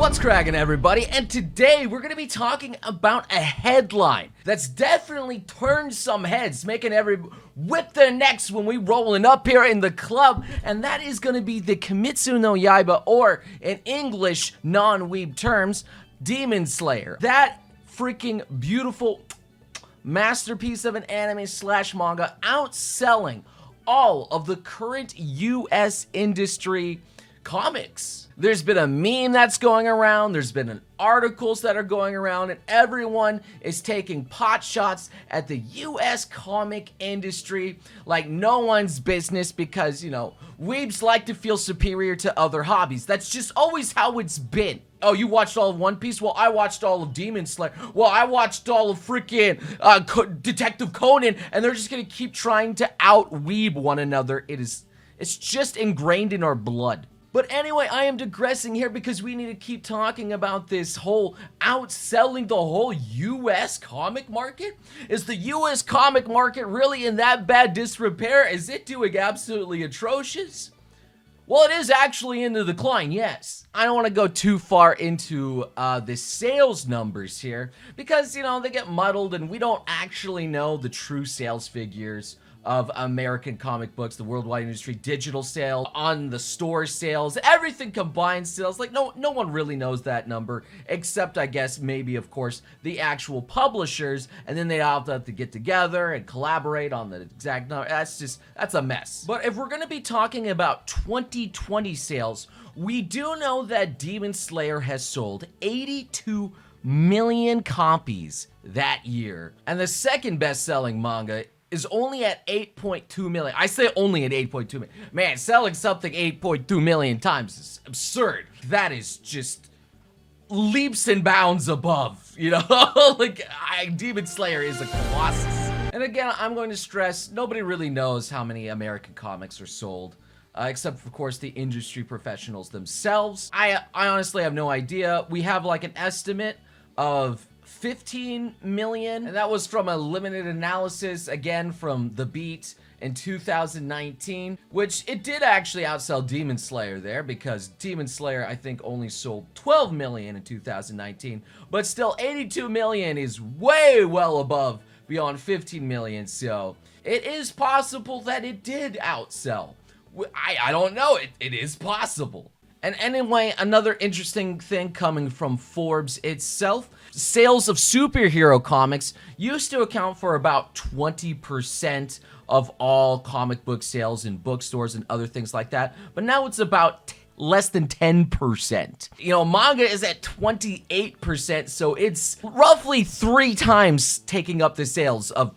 What's cracking, everybody? And today we're gonna be talking about a headline that's definitely turned some heads, making everybody whip their necks when we rolling up here in the club, and that is gonna be the Kimetsu no Yaiba, or in English non-weeb terms, Demon Slayer. That freaking beautiful masterpiece of an anime slash manga, outselling all of the current US industry comics. There's been a meme that's going around, there's been articles that are going around, and everyone is taking pot shots at the US comic industry like no one's business because, you know, weebs like to feel superior to other hobbies. That's just always how it's been. Oh, you watched all of One Piece? Well, I watched all of Demon Slayer. Well, I watched all of freaking Detective Conan, and they're just gonna keep trying to out-weeb one another. It's just ingrained in our blood. But anyway, I am digressing here because we need to keep talking about this whole outselling the whole US comic market. Is the US comic market really in that bad disrepair? Is it doing absolutely atrocious? Well, it is actually in the decline, yes. I don't want to go too far into the sales numbers here because, you know, they get muddled and we don't actually know the true sales figures of American comic books, the worldwide industry, digital sales, on the store sales, everything combined sales. Like no one really knows that number, except I guess maybe, of course, the actual publishers, and then they all have to get together and collaborate on the exact number. That's a mess. But if we're gonna be talking about 2020 sales, we do know that Demon Slayer has sold 82 million copies that year. And the second best-selling manga is only at 8.2 million. I say only at 8.2 million. Man, selling something 8.2 million times is absurd. That is just leaps and bounds above, you know? Like, Demon Slayer is a colossus. And again, I'm going to stress, nobody really knows how many American comics are sold. Except, of course, the industry professionals themselves. I honestly have no idea. We have like an estimate of 15 million, and that was from a limited analysis, again, from The Beat in 2019, which it did actually outsell Demon Slayer there, because Demon Slayer, I think, only sold 12 million in 2019, but still 82 million is way well above beyond 15 million, so it is possible that it did outsell. I don't know, it is possible. And anyway, another interesting thing coming from Forbes itself, sales of superhero comics used to account for about 20% of all comic book sales in bookstores and other things like that, but now it's about less than 10%. You know, manga is at 28%, so it's roughly 3 times taking up the sales of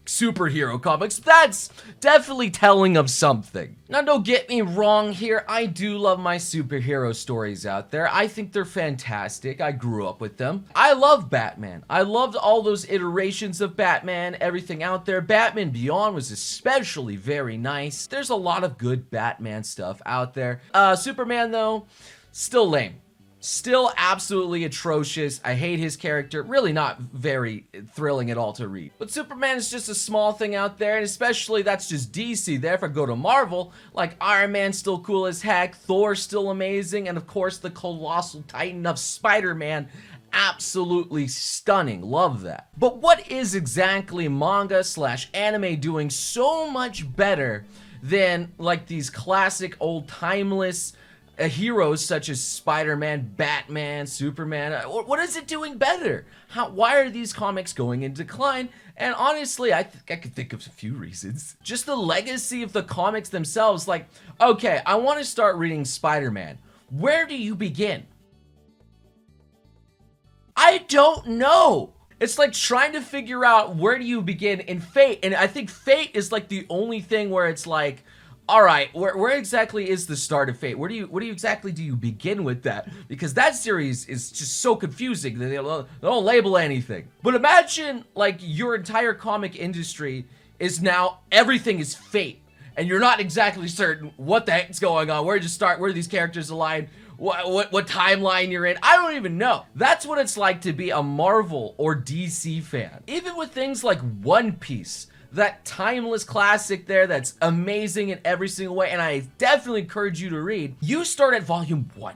superhero comics. That's definitely telling of something. Now, don't get me wrong here, I do love my superhero stories out there. I think they're fantastic. I grew up with them. I love Batman. I loved all those iterations of Batman, everything out there. Batman Beyond was especially very nice. There's a lot of good Batman stuff out there. Superman, though, still lame. Still absolutely atrocious. I hate his character. Really not very thrilling at all to read. But Superman is just a small thing out there, and especially that's just DC. There, if I go to Marvel, like Iron Man's still cool as heck, Thor's still amazing, and of course the colossal titan of Spider-Man, absolutely stunning. Love that. But what is exactly manga slash anime doing so much better than like these classic old timeless heroes such as Spider-Man, Batman, Superman? What is it doing better? Why are these comics going in decline? And honestly, I could think of a few reasons. Just the legacy of the comics themselves. Like, okay, I want to start reading Spider-Man. Where do you begin? I don't know. It's like trying to figure out where do you begin in Fate, and I think Fate is like the only thing where it's like, all right, where exactly is the start of Fate? What do you exactly do you begin with that? Because that series is just so confusing that they don't label anything. But imagine like your entire comic industry is now everything is Fate, and you're not exactly certain what the heck's going on, where to start, where these characters align, what timeline you're in. I don't even know. That's what it's like to be a Marvel or DC fan. Even with things like One Piece, that timeless classic there that's amazing in every single way, and I definitely encourage you to read. You start at volume 1.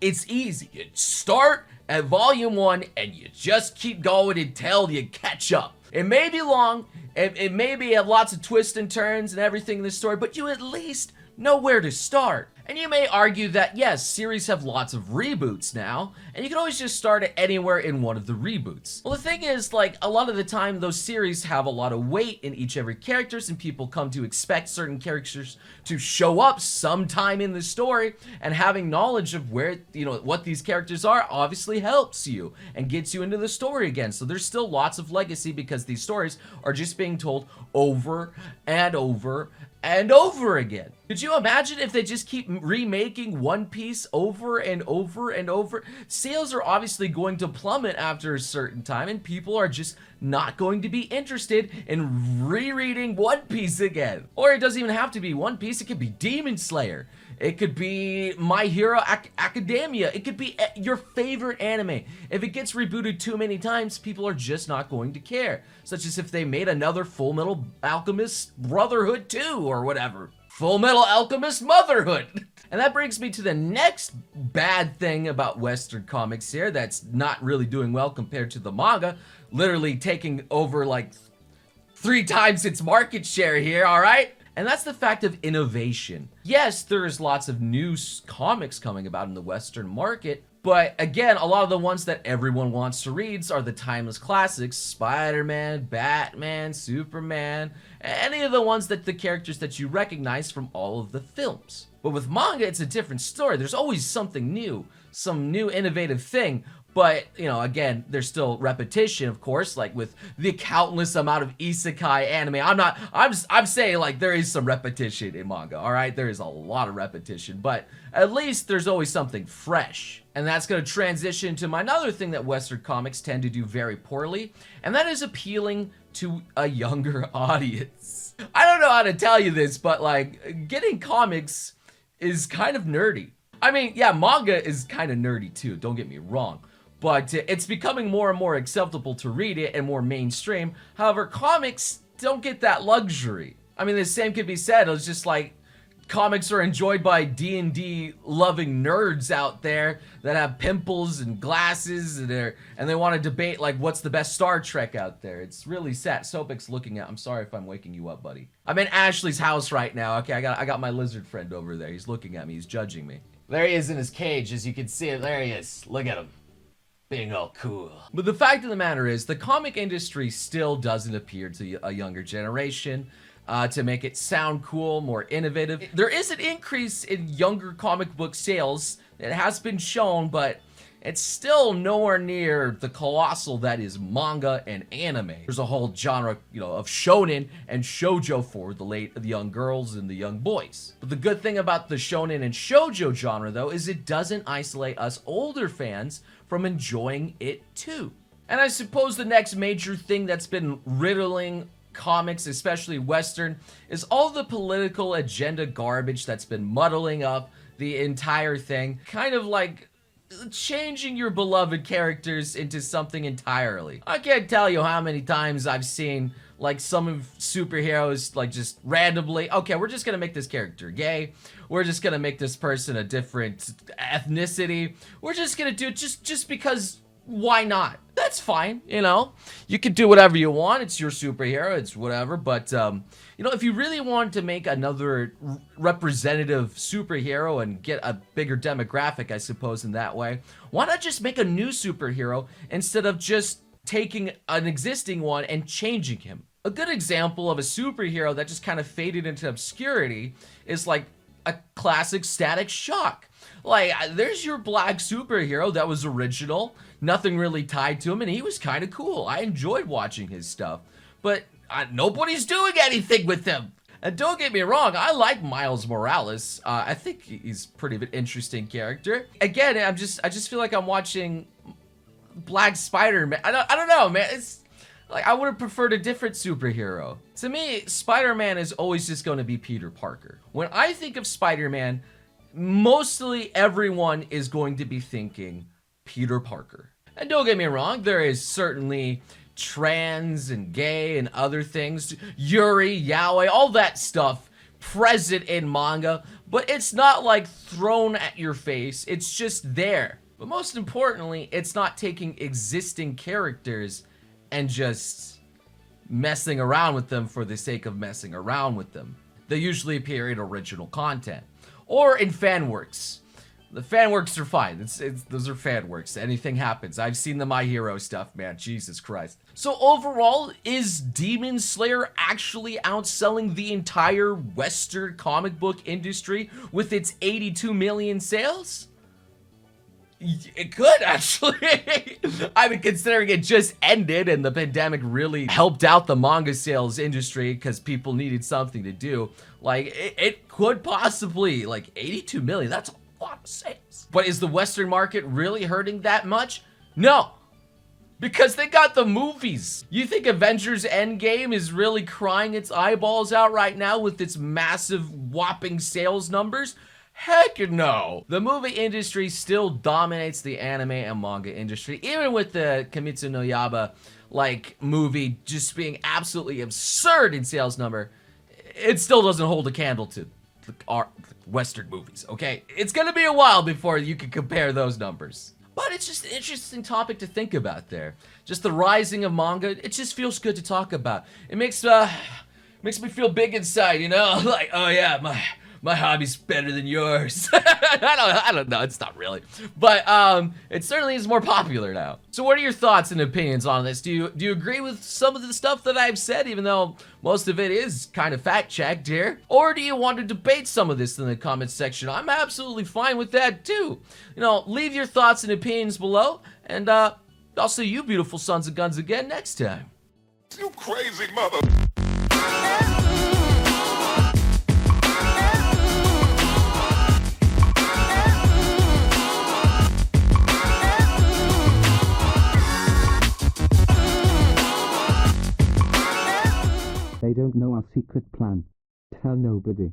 It's easy. You start at volume 1 and you just keep going until you catch up. It may be long, it may be have lots of twists and turns and everything in the story, but you at least know where to start. And you may argue that, yes, series have lots of reboots now, and you can always just start at anywhere in one of the reboots. Well, the thing is, like, a lot of the time, those series have a lot of weight in each every characters, and people come to expect certain characters to show up sometime in the story, and having knowledge of where, what these characters are obviously helps you and gets you into the story again. So there's still lots of legacy because these stories are just being told over and over and over again. Could you imagine if they just keep remaking One Piece over and over and over? Sales are obviously going to plummet after a certain time, and people are just not going to be interested in rereading One Piece again. Or it doesn't even have to be One Piece, it could be Demon Slayer. It could be My Hero Academia. It could be your favorite anime. If it gets rebooted too many times, people are just not going to care. Such as if they made another Full Metal Alchemist Brotherhood 2 or whatever. Full Metal Alchemist Motherhood. And that brings me to the next bad thing about Western comics here that's not really doing well compared to the manga. Literally taking over like 3 times its market share here, alright? And that's the fact of innovation. Yes, there's lots of new comics coming about in the Western market, but again, a lot of the ones that everyone wants to read are the timeless classics, Spider-Man, Batman, Superman, any of the ones that the characters that you recognize from all of the films. But with manga, it's a different story. There's always something new, some new innovative thing. But, again, there's still repetition, of course, like with the countless amount of isekai anime. I'm saying, like, there is some repetition in manga, all right? There is a lot of repetition, but at least there's always something fresh. And that's going to transition to another thing that Western comics tend to do very poorly, and that is appealing to a younger audience. I don't know how to tell you this, but, like, getting comics is kind of nerdy. I mean, yeah, manga is kind of nerdy, too, don't get me wrong. But it's becoming more and more acceptable to read it and more mainstream. However, comics don't get that luxury. I mean, the same could be said. It's just like comics are enjoyed by D&D loving nerds out there that have pimples and glasses and they want to debate like what's the best Star Trek out there. It's really sad. Sopic's looking at. I'm sorry if I'm waking you up, buddy. I'm in Ashley's house right now. Okay, I got my lizard friend over there. He's looking at me. He's judging me. There he is in his cage, as you can see. There he is. Look at him. Being all cool. But the fact of the matter is, the comic industry still doesn't appeal to a younger generation to make it sound cool, more innovative. There is an increase in younger comic book sales. It has been shown, but it's still nowhere near the colossal that is manga and anime. There's a whole genre, of shonen and shoujo for the young girls and the young boys. But the good thing about the shonen and shoujo genre, though, is it doesn't isolate us older fans from enjoying it too. And I suppose the next major thing that's been riddling comics, especially Western, is all the political agenda garbage that's been muddling up the entire thing, kind of like changing your beloved characters into something entirely. I can't tell you how many times I've seen like some superheroes like just randomly, okay, we're just gonna make this character gay, we're just gonna make this person a different ethnicity, we're just gonna do it just because why not? That's fine, you can do whatever you want, it's your superhero, it's whatever, but if you really want to make another representative superhero and get a bigger demographic, I suppose, in that way, why not just make a new superhero instead of just taking an existing one and changing him? A good example of a superhero that just kind of faded into obscurity is like a classic Static Shock. Like, there's your black superhero that was original, nothing really tied to him, and he was kind of cool. I enjoyed watching his stuff, but nobody's doing anything with him. And don't get me wrong, I like Miles Morales. I think he's pretty an interesting character. Again, I just feel like I'm watching Black Spider-Man. I don't know, man. It's like I would have preferred a different superhero. To me, Spider-Man is always just going to be Peter Parker. When I think of Spider-Man, mostly everyone is going to be thinking Peter Parker. And don't get me wrong, there is certainly trans and gay and other things, Yuri, Yaoi, all that stuff present in manga, but it's not like thrown at your face. It's just there. But most importantly, it's not taking existing characters and just messing around with them for the sake of messing around with them. They usually appear in original content or in fan works. The fan works are fine. Those are fan works. Anything happens. I've seen the My Hero stuff, man. Jesus Christ. So overall, is Demon Slayer actually outselling the entire Western comic book industry with its 82 million sales? It could, actually. I mean, considering it just ended and the pandemic really helped out the manga sales industry because people needed something to do, like, it could possibly, like, 82 million, that's a lot of sales. But is the Western market really hurting that much? No. Because they got the movies. You think Avengers Endgame is really crying its eyeballs out right now with its massive, whopping sales numbers? Heck no! The movie industry still dominates the anime and manga industry, even with the Kimetsu no Yaiba, like, movie just being absolutely absurd in sales number. It still doesn't hold a candle to our Western movies, okay? It's gonna be a while before you can compare those numbers. But it's just an interesting topic to think about there. Just the rising of manga, it just feels good to talk about. It makes me feel big inside, you know? Like, oh yeah, my hobby's better than yours. I don't know, it's not really. But it certainly is more popular now. So what are your thoughts and opinions on this? Do you agree with some of the stuff that I've said, even though most of it is kind of fact-checked here? Or do you want to debate some of this in the comments section? I'm absolutely fine with that too. You know, leave your thoughts and opinions below, and I'll see you beautiful sons of guns again next time. You crazy mother. They don't know our secret plan. Tell nobody.